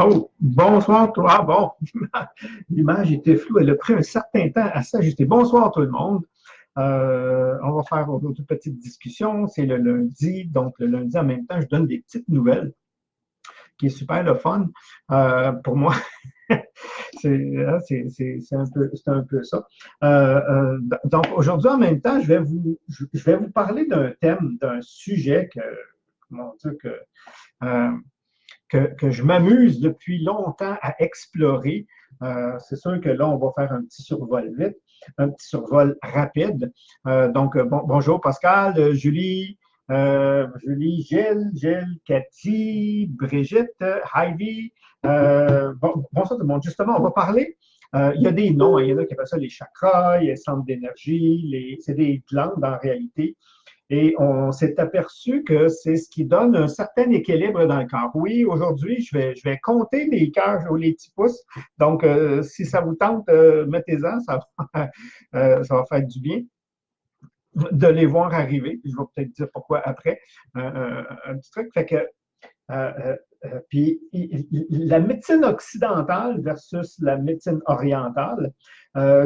Oh, bonsoir toi. Ah bon, l'image était floue. Elle a pris un certain temps à s'ajuster. Bonsoir tout le monde. On va faire une petite discussion. C'est le lundi. Donc, le lundi, en même temps, je donne des petites nouvelles, qui est super le fun. Pour moi, c'est un peu ça. Donc, aujourd'hui, en même temps, je vais vous parler d'un thème, d'un sujet comment dire, euh, que je m'amuse depuis longtemps à explorer. C'est sûr que là, on va faire un petit survol vite, un petit survol rapide. Bonjour Pascal, Julie, Gilles, Cathy, Brigitte, Heidi. Bonsoir tout le monde. Justement, on va parler. Il y a des noms, hein, il y en a qui appellent ça les chakras, les centres d'énergie, c'est des glandes en réalité. Et on s'est aperçu que c'est ce qui donne un certain équilibre dans le corps. Oui, aujourd'hui, je vais compter les cœurs ou les petits pouces. Donc, si ça vous tente, mettez-en, ça va faire du bien de les voir arriver. Je vais peut-être dire pourquoi après, un petit truc. Fait que puis la médecine occidentale versus la médecine orientale,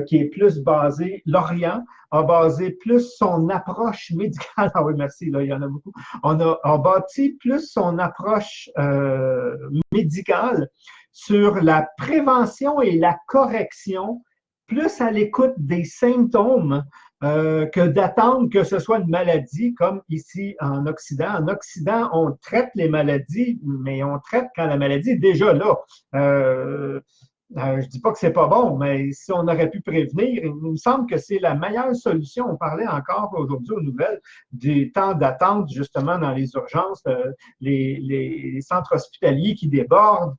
qui est plus basée, l'Orient a basé plus son approche médicale. Ah oui, merci, là, il y en a beaucoup. On a bâti plus son approche médicale sur la prévention et la correction, plus à l'écoute des symptômes que d'attendre que ce soit une maladie comme ici en Occident. En Occident, on traite les maladies, mais on traite quand la maladie est déjà là. Je ne dis pas que c'est pas bon, mais si on aurait pu prévenir, il me semble que c'est la meilleure solution. On parlait encore aujourd'hui aux nouvelles des temps d'attente, justement, dans les urgences, les centres hospitaliers qui débordent,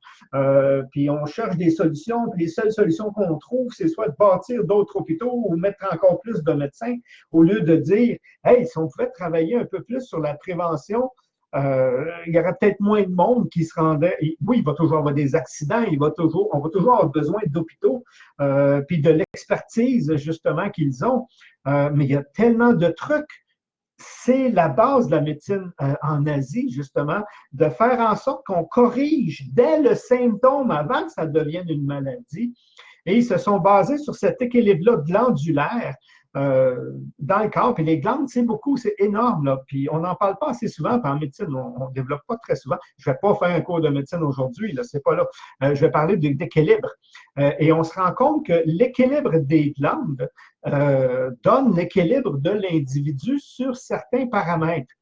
puis on cherche des solutions, puis les seules solutions qu'on trouve, c'est soit de bâtir d'autres hôpitaux ou mettre encore plus de médecins, au lieu de dire, hey, si on pouvait travailler un peu plus sur la prévention, il y aurait peut-être moins de monde qui se rendait. Oui, il va toujours avoir des accidents, on va toujours avoir besoin d'hôpitaux, puis de l'expertise, justement, qu'ils ont. Mais il y a tellement de trucs. C'est la base de la médecine en Asie, justement, de faire en sorte qu'on corrige dès le symptôme avant que ça devienne une maladie. Et ils se sont basés sur cet équilibre-là glandulaire dans le corps. Puis les glandes, c'est beaucoup, c'est énorme. Là. Puis on n'en parle pas assez souvent. Puis en médecine, on ne développe pas très souvent. Je ne vais pas faire un cours de médecine aujourd'hui, là, c'est pas là. Je vais parler d'équilibre. Et on se rend compte que l'équilibre des glandes donne l'équilibre de l'individu sur certains paramètres.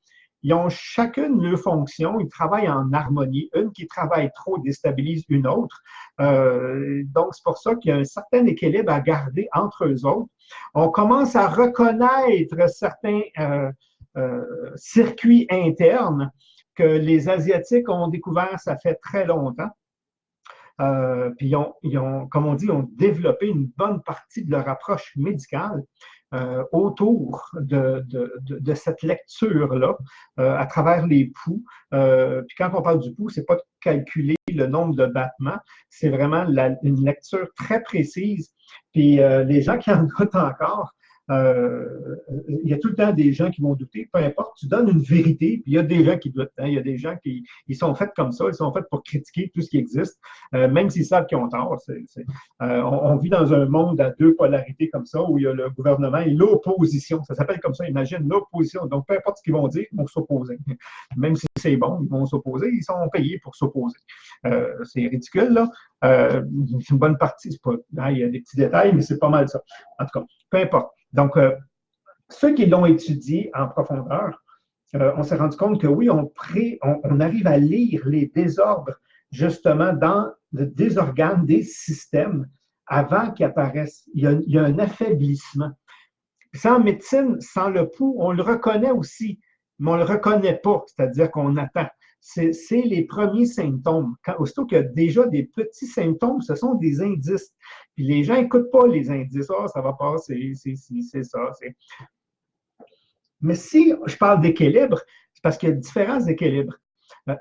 Ils ont chacune leur fonction, ils travaillent en harmonie. Une qui travaille trop déstabilise une autre. Donc, c'est pour ça qu'il y a un certain équilibre à garder entre eux autres. On commence à reconnaître certains circuits internes que les Asiatiques ont découvert, ça fait très longtemps. Puis comme on dit, ont développé une bonne partie de leur approche médicale autour de cette lecture-là, à travers les pouls. Puis quand on parle du pouls, c'est pas de calculer le nombre de battements, c'est vraiment une lecture très précise. Puis les gens qui en doutent encore, il y a tout le temps des gens qui vont douter, peu importe, tu donnes une vérité, puis il y a des gens qui doutent. Hein, il y a des gens qui ils sont faits comme ça, ils sont faits pour critiquer tout ce qui existe, même s'ils savent qu'ils ont tort. On vit dans un monde à deux polarités comme ça, où il y a le gouvernement et l'opposition. Ça s'appelle comme ça, imagine l'opposition. Donc, peu importe ce qu'ils vont dire, ils vont s'opposer. Même si c'est bon, ils vont s'opposer, ils sont payés pour s'opposer. C'est ridicule, là. Une bonne partie, c'est pas. Hein, il y a des petits détails, mais c'est pas mal ça. En tout cas, peu importe. Donc, ceux qui l'ont étudié en profondeur, on s'est rendu compte que oui, on arrive à lire les désordres justement des organes, des systèmes avant qu'ils apparaissent. Il y a un affaiblissement. Puis en médecine, sans le pouls, on le reconnaît aussi, mais on ne le reconnaît pas, c'est-à-dire qu'on attend. C'est les premiers symptômes. Aussitôt qu'il y a déjà des petits symptômes, ce sont des indices. Puis les gens n'écoutent pas les indices. Ah, ça va passer, c'est ça. Mais si je parle d'équilibre, c'est parce qu'il y a différents équilibres.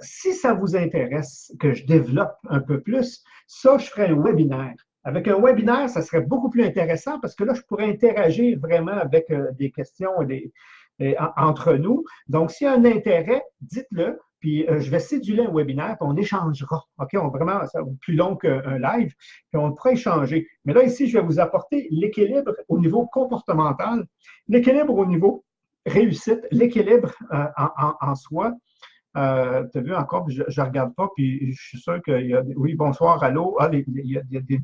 Si ça vous intéresse que je développe un peu plus, ça, je ferai un webinaire. Avec un webinaire, ça serait beaucoup plus intéressant parce que là, je pourrais interagir vraiment avec des questions entre nous. Donc, s'il y a un intérêt, dites-le. puis je vais céduler un webinaire, puis on échangera. OK? Vraiment, ça va être plus long qu'un live, puis on pourra échanger. Mais là, ici, je vais vous apporter l'équilibre au niveau comportemental, l'équilibre au niveau réussite, l'équilibre en soi. Tu as vu encore, je ne regarde pas, puis je suis sûr qu'il y a oui, bonsoir, allô, ah, il y a des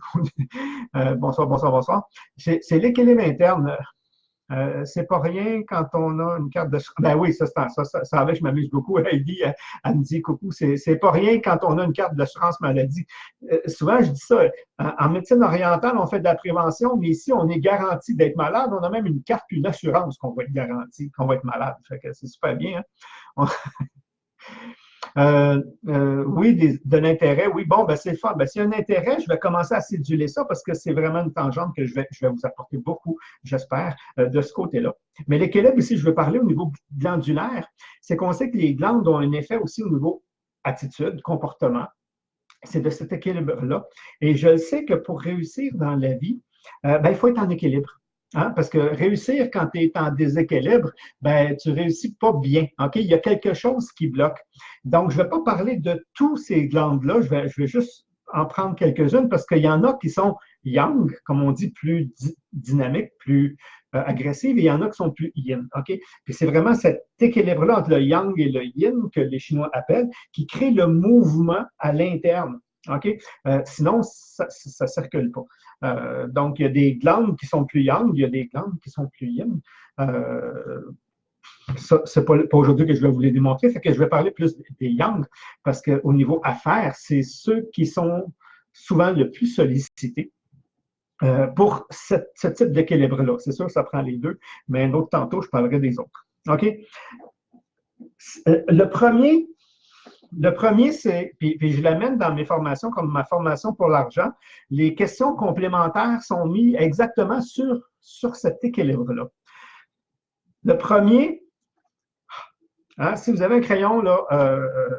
bonsoir, bonsoir, bonsoir. C'est l'équilibre interne. C'est pas rien quand on a une carte de... Ben oui, ça avec, je m'amuse beaucoup. Heidi, elle me dit coucou, c'est pas rien quand on a une carte d'assurance maladie. Souvent, je dis ça, en médecine orientale, on fait de la prévention, mais ici, on est garanti d'être malade. On a même une carte, une assurance qu'on va être garanti, qu'on va être malade. Fait que c'est super bien. Hein? Oui, de l'intérêt, oui, bon, ben c'est le fun. Ben, s'il y a un intérêt, je vais commencer à céduler ça parce que c'est vraiment une tangente que je vais vous apporter beaucoup, j'espère, de ce côté-là. Mais l'équilibre ici, je veux parler au niveau glandulaire, c'est qu'on sait que les glandes ont un effet aussi au niveau attitude, comportement. C'est de cet équilibre-là. Et je sais que pour réussir dans la vie, ben, il faut être en équilibre. Hein? Parce que réussir quand tu es en déséquilibre, ben, tu ne réussis pas bien. OK? Il y a quelque chose qui bloque. Donc, je ne vais pas parler de tous ces glandes-là. Je vais juste en prendre quelques-unes parce qu'il y en a qui sont yang, comme on dit, plus dynamiques, plus agressives, et il y en a qui sont plus yin. OK? Puis c'est vraiment cet équilibre-là entre le yang et le yin que les Chinois appellent, qui crée le mouvement à l'interne. OK? Sinon, ça ne circule pas. Donc, il y a des glandes qui sont plus yang, il y a des glandes qui sont plus yin. Ça, c'est pas aujourd'hui que je vais vous les démontrer, c'est que je vais parler plus des yang, parce qu'au niveau affaires, c'est ceux qui sont souvent le plus sollicités pour ce type d'équilibre-là. C'est sûr, ça prend les deux, mais un autre tantôt, je parlerai des autres. OK? Le premier, c'est, puis je l'amène dans mes formations, comme ma formation pour l'argent, les questions complémentaires sont mises exactement sur cet équilibre-là. Le premier, hein, si vous avez un crayon, là,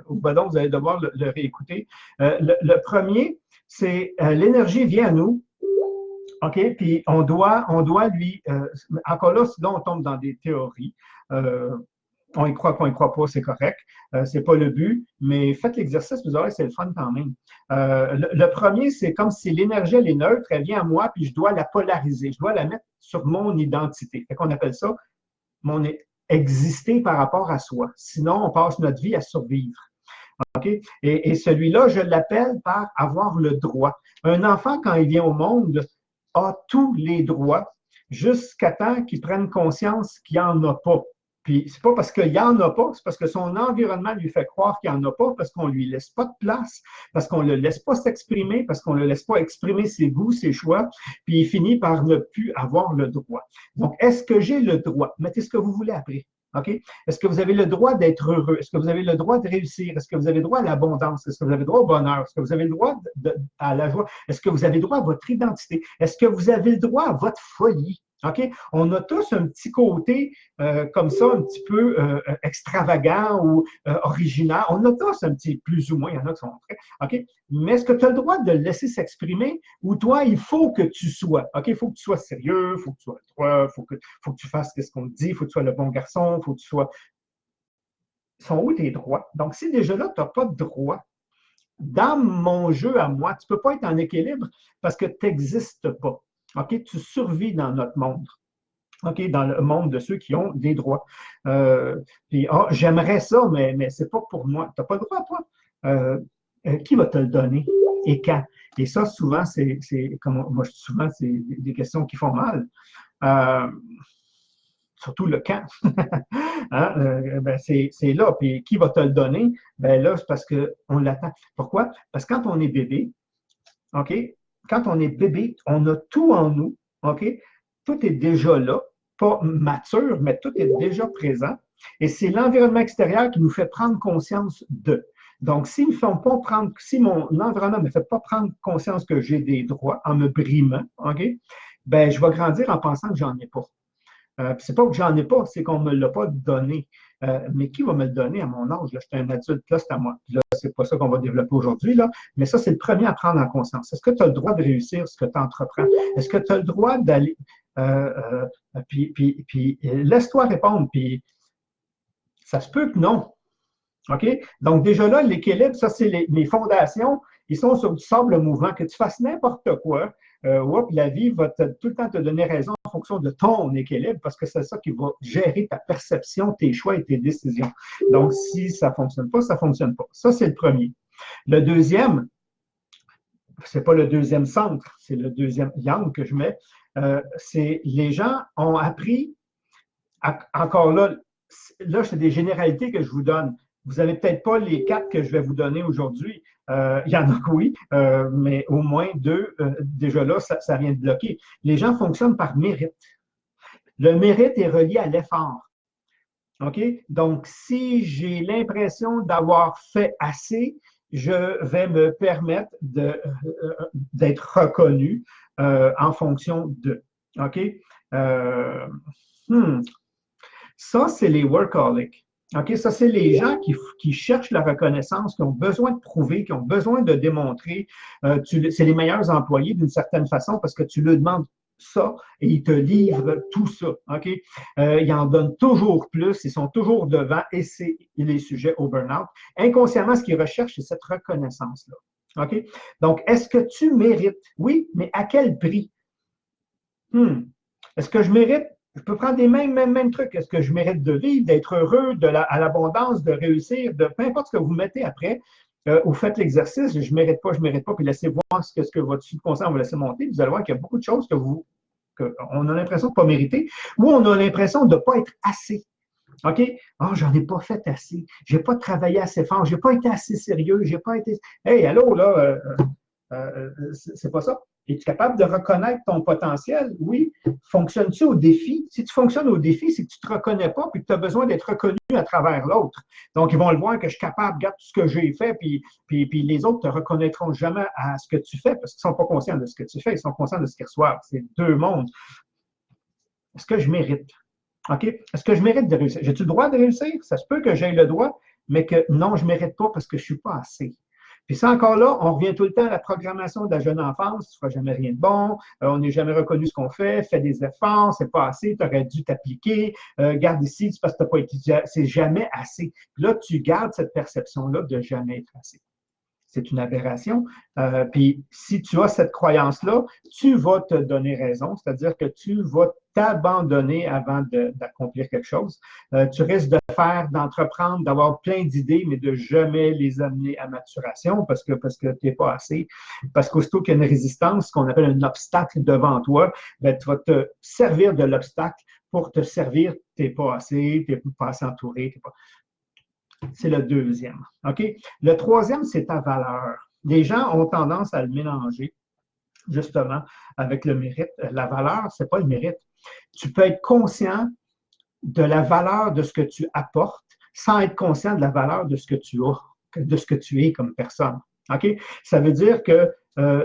donc vous allez devoir le réécouter. Le premier, c'est l'énergie vient à nous, OK? Puis on doit lui, encore là, sinon on tombe dans des théories. On y croit, qu'on y croit pas, c'est correct. C'est pas le but, mais faites l'exercice, vous verrez, c'est le fun quand même. Le premier, c'est comme si l'énergie, elle est neutre, elle vient à moi, puis je dois la polariser, je dois la mettre sur mon identité. Fait qu'on appelle ça mon exister par rapport à soi. Sinon, on passe notre vie à survivre. OK? Et celui-là, je l'appelle par avoir le droit. Un enfant, quand il vient au monde, a tous les droits jusqu'à temps qu'il prenne conscience qu'il n'y en a pas. Puis, c'est pas parce qu'il n'y en a pas, c'est parce que son environnement lui fait croire qu'il n'y en a pas, parce qu'on ne lui laisse pas de place, parce qu'on ne le laisse pas s'exprimer, parce qu'on ne le laisse pas exprimer ses goûts, ses choix, puis il finit par ne plus avoir le droit. Donc, est-ce que j'ai le droit? Mettez ce que vous voulez après. OK? Est-ce que vous avez le droit d'être heureux? Est-ce que vous avez le droit de réussir? Est-ce que vous avez le droit à l'abondance? Est-ce que vous avez le droit au bonheur? Est-ce que vous avez le droit à la joie? Est-ce que vous avez le droit à votre identité? Est-ce que vous avez le droit à votre folie? OK? On a tous un petit côté comme ça, un petit peu extravagant ou original. On a tous un petit, plus ou moins, il y en a qui sont très. OK? Mais est-ce que tu as le droit de le laisser s'exprimer ou toi, il faut que tu sois? OK? Il faut que tu sois sérieux, il faut que tu sois droit, il faut que tu fasses ce qu'on te dit, il faut que tu sois le bon garçon, il faut que tu sois. Sont où tes droits? Donc, si déjà là, tu n'as pas de droit, dans mon jeu à moi, tu ne peux pas être en équilibre parce que tu n'existes pas. OK? Tu survis dans notre monde. OK? Dans le monde de ceux qui ont des droits. Puis, j'aimerais ça, mais ce n'est pas pour moi. Tu n'as pas le droit, toi. Qui va te le donner et quand? Et ça, souvent, comme moi, souvent, c'est des questions qui font mal. Surtout le quand. Hein? Ben c'est là. Puis qui va te le donner? Ben là, c'est parce qu'on l'attend. Pourquoi? Parce que quand on est bébé, OK? Quand on est bébé, on a tout en nous, OK? Tout est déjà là, pas mature, mais tout est déjà présent. Et c'est l'environnement extérieur qui nous fait prendre conscience de. Donc, si mon environnement ne me fait pas prendre conscience que j'ai des droits en me brimant, OK? Ben, je vais grandir en pensant que j'en ai pas. C'est pas que j'en ai pas, c'est qu'on ne me l'a pas donné. Mais qui va me le donner à mon âge? Là, je suis un adulte, là, c'est à moi. Là, c'est pas ça qu'on va développer aujourd'hui, là. Mais ça, c'est le premier à prendre en conscience. Est-ce que tu as le droit de réussir ce que tu entreprends? Est-ce que tu as le droit d'aller. Puis laisse-toi répondre. Puis ça se peut que non. OK? Donc, déjà là, l'équilibre, ça, c'est les fondations, ils sont sur du sable mouvant. Que tu fasses n'importe quoi, la vie va tout le temps te donner raison en fonction de ton équilibre, parce que c'est ça qui va gérer ta perception, tes choix et tes décisions. Donc, si ça ne fonctionne pas, ça ne fonctionne pas. Ça, c'est le premier. Le deuxième, c'est pas le deuxième centre, c'est le deuxième yang que je mets. C'est les gens ont appris, encore là, c'est des généralités que je vous donne. Vous n'avez peut-être pas les quatre que je vais vous donner aujourd'hui. Il y en a que oui, mais au moins deux, déjà là, ça vient de bloquer. Les gens fonctionnent par mérite. Le mérite est relié à l'effort. OK? Donc, si j'ai l'impression d'avoir fait assez, je vais me permettre d'être reconnu en fonction de. OK? Euh, hmm. Ça, c'est les workaholics. OK? Ça, c'est les gens qui cherchent la reconnaissance, qui ont besoin de prouver, qui ont besoin de démontrer. C'est les meilleurs employés d'une certaine façon parce que tu leur demandes ça et ils te livrent tout ça. OK? Ils en donnent toujours plus, ils sont toujours devant et c'est les sujets au burn-out. Inconsciemment, ce qu'ils recherchent, c'est cette reconnaissance-là. OK? Donc, est-ce que tu mérites? Oui, mais à quel prix? Est-ce que je mérite? Je peux prendre les mêmes trucs. Est-ce que je mérite de vivre, d'être heureux, à l'abondance, de réussir, de peu importe ce que vous mettez après, ou faites l'exercice, je ne mérite pas, puis laissez voir ce que votre subconscient va laisser monter. Vous allez voir qu'il y a beaucoup de choses qu'on a l'impression de ne pas mériter, ou on a l'impression de ne pas être assez. OK? Oh, j'en ai pas fait assez. Je n'ai pas travaillé assez fort. Je n'ai pas été assez sérieux. J'ai pas été. Hey, allô, là, c'est pas ça. Es-tu capable de reconnaître ton potentiel? Oui. Fonctionnes-tu au défi? Si tu fonctionnes au défi, c'est que tu ne te reconnais pas et que tu as besoin d'être reconnu à travers l'autre. Donc, ils vont le voir que je suis capable, regarde tout ce que j'ai fait, puis les autres ne te reconnaîtront jamais à ce que tu fais parce qu'ils ne sont pas conscients de ce que tu fais, ils sont conscients de ce qu'ils reçoivent. C'est deux mondes. Est-ce que je mérite? OK? Est-ce que je mérite de réussir? J'ai-tu le droit de réussir? Ça se peut que j'aie le droit, mais que non, je ne mérite pas parce que je ne suis pas assez. Puis ça, encore là, on revient tout le temps à la programmation de la jeune enfance. Tu ne feras jamais rien de bon, on n'est jamais reconnu ce qu'on fait, fais des efforts, c'est pas assez, tu aurais dû t'appliquer, garde ici, c'est parce que tu n'as pas étudié, c'est jamais assez. Puis là, tu gardes cette perception-là de jamais être assez. C'est une aberration. Puis si tu as cette croyance-là, tu vas te donner raison, c'est-à-dire que tu vas t'abandonner avant d'accomplir quelque chose. Tu risques d'entreprendre, d'avoir plein d'idées, mais de jamais les amener à maturation parce que tu n'es pas assez. Parce qu'aussitôt qu'il y a une résistance, ce qu'on appelle un obstacle devant toi, bien, tu vas te servir de l'obstacle pour te servir. Tu n'es pas assez, tu n'es pas assez entouré. C'est le deuxième. OK? Le troisième, c'est ta valeur. Les gens ont tendance à le mélanger, justement, avec le mérite. La valeur, ce n'est pas le mérite. Tu peux être conscient de la valeur de ce que tu apportes sans être conscient de la valeur de ce que tu as, de ce que tu es comme personne. OK? Ça veut dire que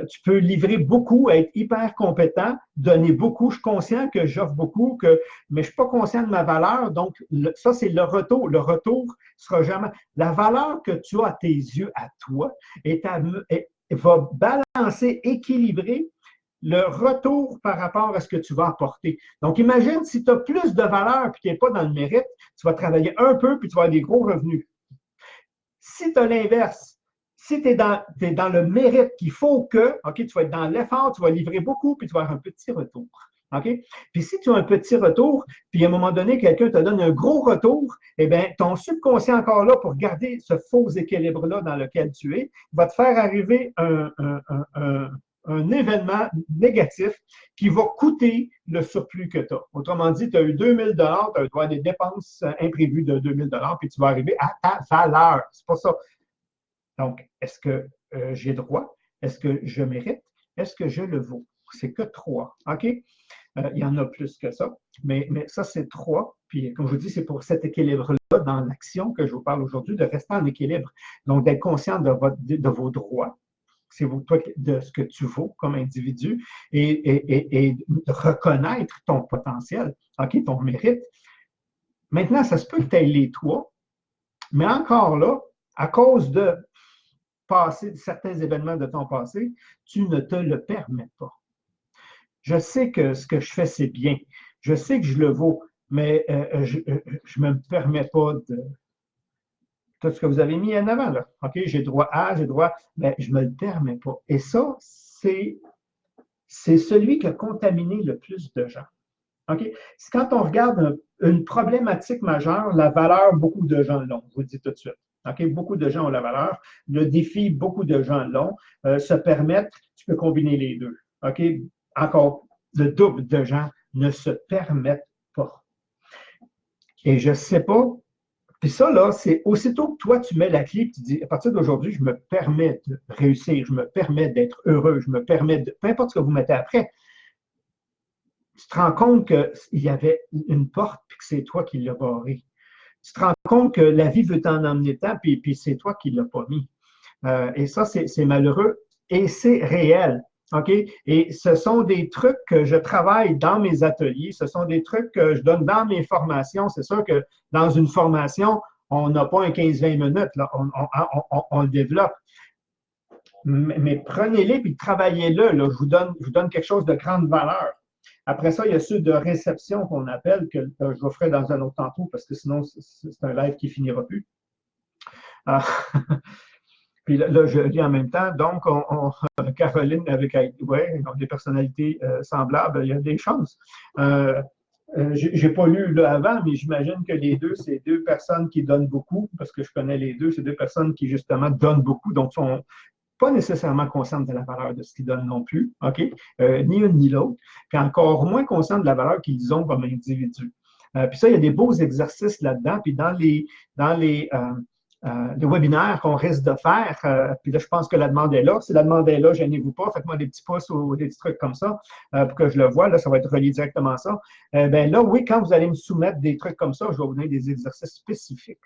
tu peux livrer beaucoup, être hyper compétent, donner beaucoup. Je suis conscient que j'offre beaucoup, mais je ne suis pas conscient de ma valeur. Donc, ça, c'est le retour. Le retour sera jamais. La valeur que tu as à tes yeux, à toi, va balancer, équilibrer le retour par rapport à ce que tu vas apporter. Donc, imagine si tu as plus de valeur et que tu n'es pas dans le mérite, tu vas travailler un peu puis tu vas avoir des gros revenus. Si tu as l'inverse, si tu es dans le mérite qu'il faut que, OK, tu vas être dans l'effort, tu vas livrer beaucoup, puis tu vas avoir un petit retour. OK? Puis si tu as un petit retour, puis à un moment donné, quelqu'un te donne un gros retour, eh bien, ton subconscient encore là, pour garder ce faux équilibre-là dans lequel tu es, va te faire arriver un événement négatif qui va coûter le surplus que tu as. Autrement dit, tu as eu 2000 tu as des dépenses imprévues de 2000 puis tu vas arriver à ta valeur. C'est pas ça. Donc, est-ce que j'ai droit? Est-ce que je mérite? Est-ce que je le vaux? C'est que trois. OK? Il y en a plus que ça, mais ça, c'est trois. Puis, comme je vous dis, c'est pour cet équilibre-là dans l'action que je vous parle aujourd'hui, de rester en équilibre. Donc, d'être conscient de vos droits, c'est toi de ce que tu vaux comme individu et de reconnaître ton potentiel, OK, ton mérite. Maintenant, ça se peut que tu aies les trois, mais encore là, à cause de certains événements de ton passé, tu ne te le permets pas. Je sais que ce que je fais, c'est bien. Je sais que je le vaux, mais je ne me permets pas tout ce que vous avez mis en avant, là. OK, j'ai droit à, j'ai droit, mais je ne me le permets pas. Et ça, c'est celui qui a contaminé le plus de gens. OK? C'est quand on regarde une problématique majeure, la valeur, beaucoup de gens l'ont, je vous le dis tout de suite. OK? Beaucoup de gens ont la valeur. Le défi, beaucoup de gens l'ont. Se permettre, tu peux combiner les deux. OK? Encore, le double de gens ne se permettent pas. Et je ne sais pas. Puis ça, là, c'est aussitôt que toi, tu mets la clé et tu dis, à partir d'aujourd'hui, je me permets de réussir, je me permets d'être heureux, je me permets de. Peu importe ce que vous mettez après, tu te rends compte qu'il y avait une porte et que c'est toi qui l'as barrée. Tu te rends compte que la vie veut t'en emmener tant, puis c'est toi qui ne l'as pas mis. Et ça, c'est malheureux et c'est réel. OK? Et ce sont des trucs que je travaille dans mes ateliers, ce sont des trucs que je donne dans mes formations. C'est sûr que dans une formation, on n'a pas un 15-20 minutes, là. On le développe. Mais prenez-les et travaillez-le. Là. Je vous donne quelque chose de grande valeur. Après ça, il y a ceux de réception qu'on appelle, que je vous ferai dans un autre tantôt, parce que sinon, c'est un live qui ne finira plus. Puis là, je lis en même temps. Donc, Caroline avec ouais, des personnalités semblables, il y a des chances. Je n'ai pas lu là avant, mais j'imagine que les deux, c'est deux personnes qui donnent beaucoup, parce que je connais les deux, c'est deux personnes qui, justement, donnent beaucoup, donc sont pas nécessairement conscientes de la valeur de ce qu'ils donnent non plus, OK? Ni une ni l'autre, puis encore moins conscientes de la valeur qu'ils ont comme individus. Puis ça, il y a des beaux exercices là-dedans, puis dans les webinaires qu'on risque de faire, puis là, je pense que la demande est là. Si la demande est là, gênez-vous pas, faites-moi des petits pouces ou des petits trucs comme ça pour que je le vois. Là, ça va être relié directement à ça. Ben là, oui, quand vous allez me soumettre des trucs comme ça, je vais vous donner des exercices spécifiques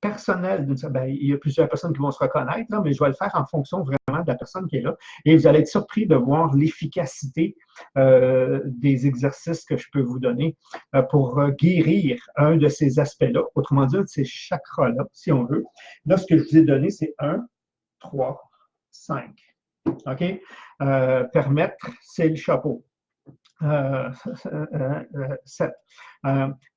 personnel, ben, il y a plusieurs personnes qui vont se reconnaître, là, mais je vais le faire en fonction vraiment de la personne qui est là. Et vous allez être surpris de voir l'efficacité des exercices que je peux vous donner pour guérir un de ces aspects-là, autrement dit, de ces chakras-là, si on veut. Là, ce que je vous ai donné, c'est 1, 3, 5. OK? Permettre, c'est le chapeau. 7.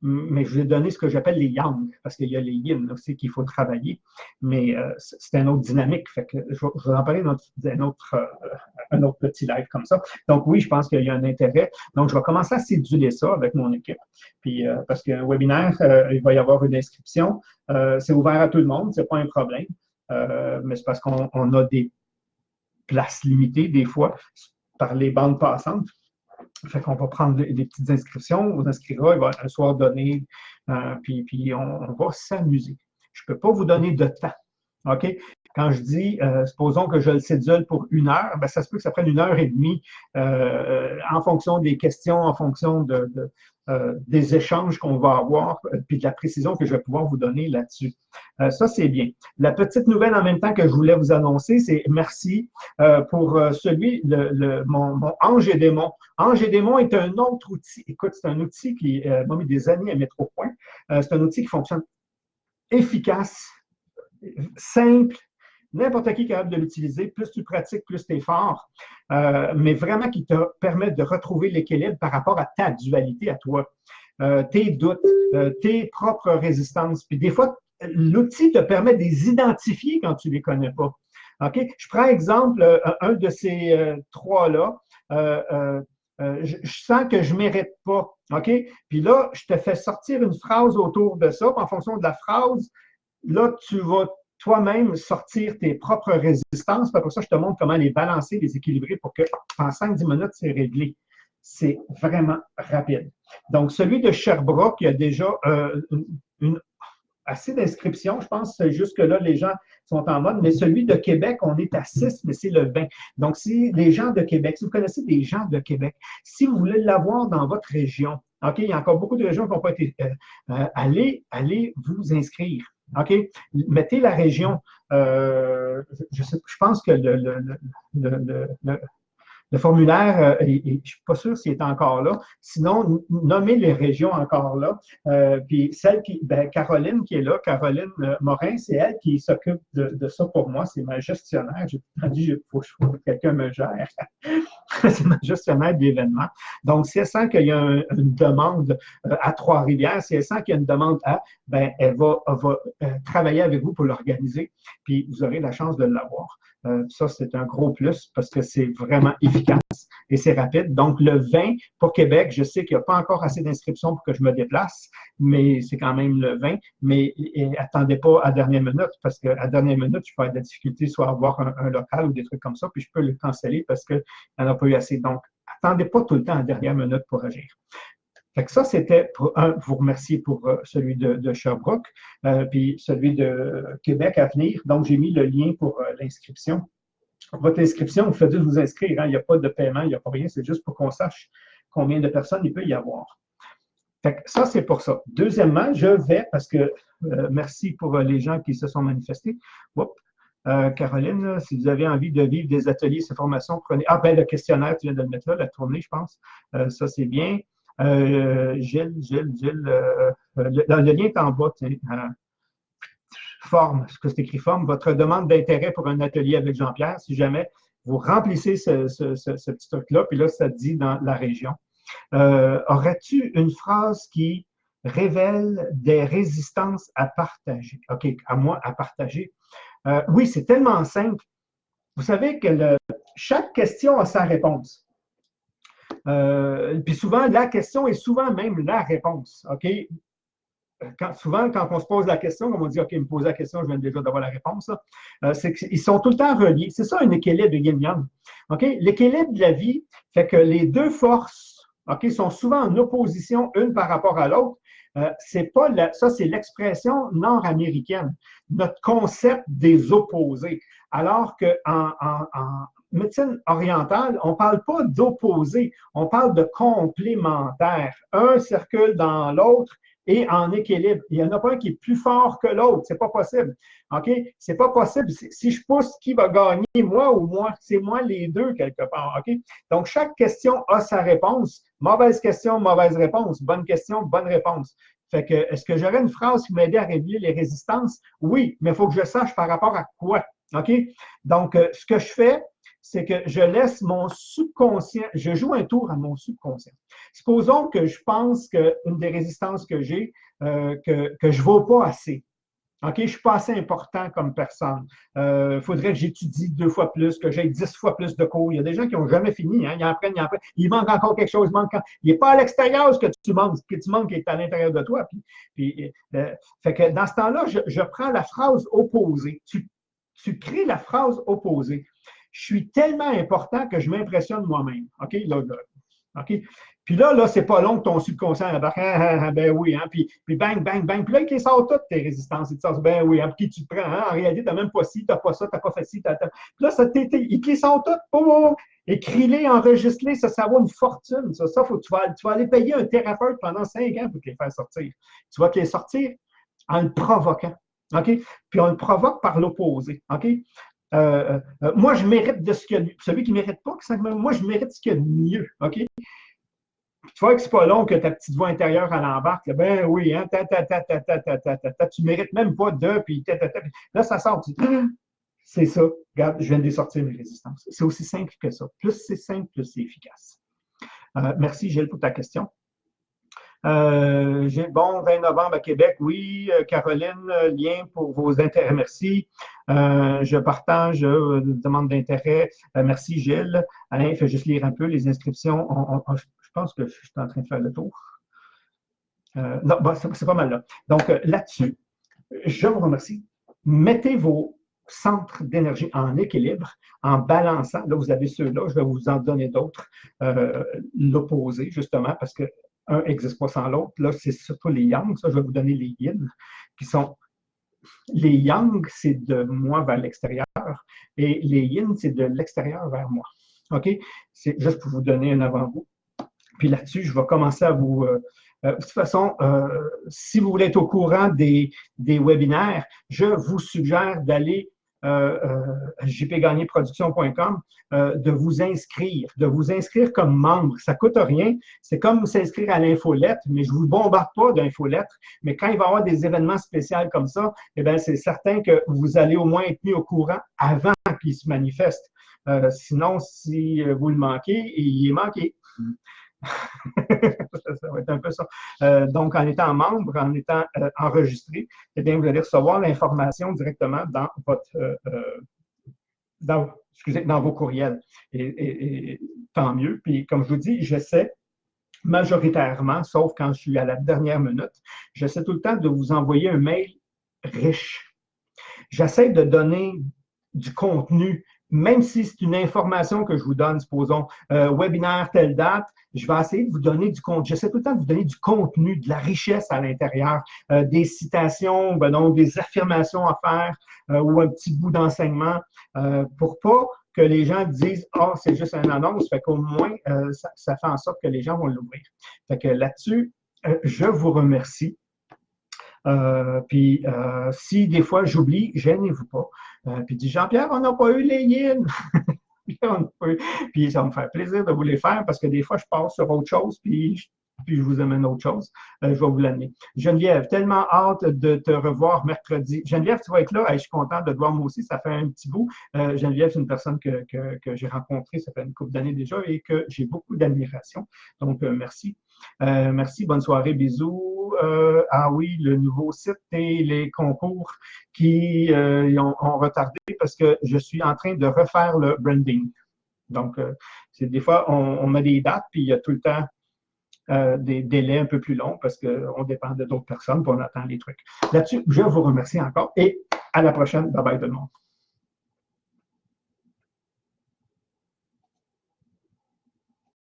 Mais je vous ai donné ce que j'appelle les yang, parce qu'il y a les yin aussi qu'il faut travailler, mais c'est une autre dynamique. Fait que je vais en parler dans un autre petit live comme ça. Donc oui, je pense qu'il y a un intérêt. Donc je vais commencer à céduler ça avec mon équipe. Puis parce qu'un webinaire, il va y avoir une inscription. C'est ouvert à tout le monde, c'est pas un problème. Mais c'est parce qu'on a des places limitées des fois par les bandes passantes. Fait qu'on va prendre des petites inscriptions, on vous inscrira, il va un soir donné, puis on va s'amuser. Je ne peux pas vous donner de temps. OK? Quand je dis, supposons que je le cédule pour 1 heure, ben, ça se peut que ça prenne 1 heure et demie en fonction des questions, en fonction des échanges qu'on va avoir, puis de la précision que je vais pouvoir vous donner là-dessus. Ça, c'est bien. La petite nouvelle en même temps que je voulais vous annoncer, c'est merci pour mon Ange et Démon. Ange et Démon est un autre outil. Écoute, c'est un outil qui m'a mis des années à mettre au point. C'est un outil qui fonctionne efficace, simple, n'importe qui est capable de l'utiliser. Plus tu pratiques, plus tu es fort, mais vraiment qui te permet de retrouver l'équilibre par rapport à ta dualité à toi, tes doutes, tes propres résistances. Puis des fois, l'outil te permet de les identifier quand tu ne les connais pas. OK? Je prends exemple un de ces trois-là. Je sens que je ne mérite pas. OK? Puis là, je te fais sortir une phrase autour de ça. Puis en fonction de la phrase, là, tu vas toi-même sortir tes propres résistances. Puis après ça, je te montre comment les balancer, les équilibrer pour que en 5-10 minutes, c'est réglé. C'est vraiment rapide. Donc, celui de Sherbrooke, il y a déjà assez d'inscriptions. Je pense que jusque-là, les gens sont en mode. Mais celui de Québec, on est à 6, mais c'est le 20. Donc, si les gens de Québec, si vous connaissez des gens de Québec, si vous voulez l'avoir dans votre région, OK, il y a encore beaucoup de régions qui n'ont pas été. Allez vous inscrire. OK? Mettez la région. Je pense que le formulaire, je ne suis pas sûr s'il est encore là. Sinon, nommez les régions encore là. Puis celle Caroline qui est là, Caroline Morin, c'est elle qui s'occupe de ça pour moi. C'est ma gestionnaire. J'ai dit, il faut que quelqu'un me gère. c'est ma gestionnaire d'événements. Donc, si elle sent qu'il y a une demande à Trois-Rivières, si elle sent qu'il y a une demande à, ben, elle va travailler avec vous pour l'organiser, puis vous aurez la chance de l'avoir. Ça, c'est un gros plus parce que c'est vraiment efficace et c'est rapide. Donc, le 20 pour Québec, je sais qu'il n'y a pas encore assez d'inscriptions pour que je me déplace, mais c'est quand même le 20. Mais attendez pas à dernière minute parce qu'à dernière minute, je peux avoir de la difficulté soit à avoir un local ou des trucs comme ça, puis je peux le canceller parce qu'il n'y en a pas eu assez. Donc, attendez pas tout le temps à dernière minute pour agir. Fait que ça, c'était pour vous remercier pour celui de Sherbrooke, puis celui de Québec à venir. Donc, j'ai mis le lien pour l'inscription. Votre inscription, vous faites juste vous inscrire. Hein? Il n'y a pas de paiement, il n'y a pas rien. C'est juste pour qu'on sache combien de personnes il peut y avoir. Fait que ça, c'est pour ça. Deuxièmement, je vais, parce que merci pour les gens qui se sont manifestés. Oups. Caroline, si vous avez envie de vivre des ateliers, ces formations, prenez. Ah, ben le questionnaire, tu viens de le mettre là, la tournée, je pense. Ça, c'est bien. Gilles, le lien est en bas. Forme, ce que c'est écrit forme, votre demande d'intérêt pour un atelier avec Jean-Pierre, si jamais vous remplissez ce petit truc-là, puis là, ça dit dans la région. Aurais-tu une phrase qui révèle des résistances à partager? OK, à moi, à partager. Oui, c'est tellement simple. Vous savez que chaque question a sa réponse. Puis souvent, la question est souvent même la réponse. OK? Souvent, quand on se pose la question, comme on dit, OK, me poser la question, je viens déjà d'avoir la réponse, c'est qu'ils sont tout le temps reliés. C'est ça un équilibre de yin-yang. OK? L'équilibre de la vie fait que les deux forces, OK, sont souvent en opposition une par rapport à l'autre. Ça, c'est l'expression nord-américaine, notre concept des opposés. Alors qu'en médecine orientale, on ne parle pas d'opposés, on parle de complémentaires. Un circule dans l'autre et en équilibre. Il n'y en a pas un qui est plus fort que l'autre. C'est pas possible. OK? C'est pas possible. Si je pousse, qui va gagner, moi ou moi? C'est moi les deux, quelque part. OK? Donc, chaque question a sa réponse. Mauvaise question, mauvaise réponse. Bonne question, bonne réponse. Fait que, est-ce que j'aurais une phrase qui m'aidait à révéler les résistances? Oui, mais il faut que je sache par rapport à quoi. OK? Donc, ce que je fais, c'est que je laisse mon subconscient, je joue un tour à mon subconscient. Supposons que je pense qu'une des résistances que j'ai, que je ne vaux pas assez. OK, je ne suis pas assez important comme personne. Il faudrait que j'étudie 2 fois plus, que j'aie 10 fois plus de cours. Il y a des gens qui n'ont jamais fini. Hein? Ils en prennent. Il manque encore quelque chose. Il n'est pas à l'extérieur ce que tu manques. Ce que tu manques est à l'intérieur de toi. Fait que dans ce temps-là, je prends la phrase opposée. Tu crées la phrase opposée. Je suis tellement important que je m'impressionne moi-même. OK? OK? Puis là, c'est pas long que ton subconscient embarque. Ben oui, hein? Puis bang, bang, bang. Puis là, il te sort toutes tes résistances. Il te sort, ben oui, hein? Puis qui tu te prends? Hein? En réalité, tu n'as même pas ci, tu n'as pas ça, tu n'as pas fait ci. Puis là, il te les sort toutes. Oh, écris-les, enregistre-les, ça vaut une fortune. Ça tu vas aller payer un thérapeute pendant 5 ans pour te les faire sortir. Tu vas te les sortir en le provoquant. OK? Puis on le provoque par l'opposé. OK? Moi, je mérite de ce qu'il y a de mieux. Celui qui ne mérite pas, moi, je mérite ce qu'il y a de mieux. OK? Tu vois que c'est pas long que ta petite voix intérieure à l'embarque. Ben oui, hein, tu mérites même pas de, puis là, ça sort. C'est ça. Regarde, je viens de sortir mes résistances. C'est aussi simple que ça. Plus c'est simple, plus c'est efficace. Merci, Gilles, pour ta question. Bon, 20 novembre à Québec, oui. Caroline, lien pour vos intérêts, merci. Je partage demande d'intérêt. Merci, Gilles. Alain, fais juste lire un peu les inscriptions. Je pense que je suis en train de faire le tour. Non, bon, c'est pas mal là. Donc, là-dessus, je vous remercie. Mettez vos centres d'énergie en équilibre, en balançant. Là, vous avez ceux-là, je vais vous en donner d'autres. L'opposé, justement, parce que un n'existe pas sans l'autre. Là, c'est surtout les yang. Ça, je vais vous donner les yin, qui sont... Les yang, c'est de moi vers l'extérieur, et les yin, c'est de l'extérieur vers moi. OK? C'est juste pour vous donner un avant-goût. Puis là-dessus, je vais commencer à vous... de toute façon, si vous voulez être au courant des webinaires, je vous suggère d'aller jpgagnerproduction.com, de vous inscrire comme membre. Ça coûte rien. C'est comme s'inscrire à l'infolette, mais je ne vous bombarde pas d'infolettres. Mais quand il va y avoir des événements spéciaux comme ça, eh bien, c'est certain que vous allez au moins être mis au courant avant qu'il se manifeste. Sinon, si vous le manquez, il est manqué. Ça va être un peu ça. Donc, en étant membre, en étant enregistré, eh bien, vous allez recevoir l'information directement dans votre dans vos courriels. Et tant mieux. Puis, comme je vous dis, j'essaie majoritairement, sauf quand je suis à la dernière minute, j'essaie tout le temps de vous envoyer un mail riche. J'essaie de donner du contenu, même si c'est une information que je vous donne, supposons, webinaire telle date, je vais essayer de vous donner du contenu. J'essaie tout le temps de vous donner du contenu, de la richesse à l'intérieur, des citations, donc des affirmations à faire ou un petit bout d'enseignement pour pas que les gens disent « Ah, c'est juste une annonce », fait qu'au moins, ça fait en sorte que les gens vont l'ouvrir. Fait que là-dessus, je vous remercie. Puis, si des fois j'oublie, gênez-vous pas. Puis, dit Jean-Pierre, on n'a pas eu les yin. Puis, ça va me faire plaisir de vous les faire parce que des fois, je passe sur autre chose, puis je vous amène autre chose. Je vais vous l'amener. Geneviève, tellement hâte de te revoir mercredi. Geneviève, tu vas être là. Je suis contente de te voir moi aussi. Ça fait un petit bout. Geneviève, c'est une personne que j'ai rencontrée, ça fait une couple d'années déjà et que j'ai beaucoup d'admiration. Donc, merci. Merci, bonne soirée, bisous. Ah oui, le nouveau site et les concours qui ont retardé parce que je suis en train de refaire le branding. Donc, c'est des fois, on met des dates, puis il y a tout le temps des délais un peu plus longs parce qu'on dépend de d'autres personnes, puis on attend les trucs. Là-dessus, je vous remercie encore et à la prochaine. Bye bye tout le monde.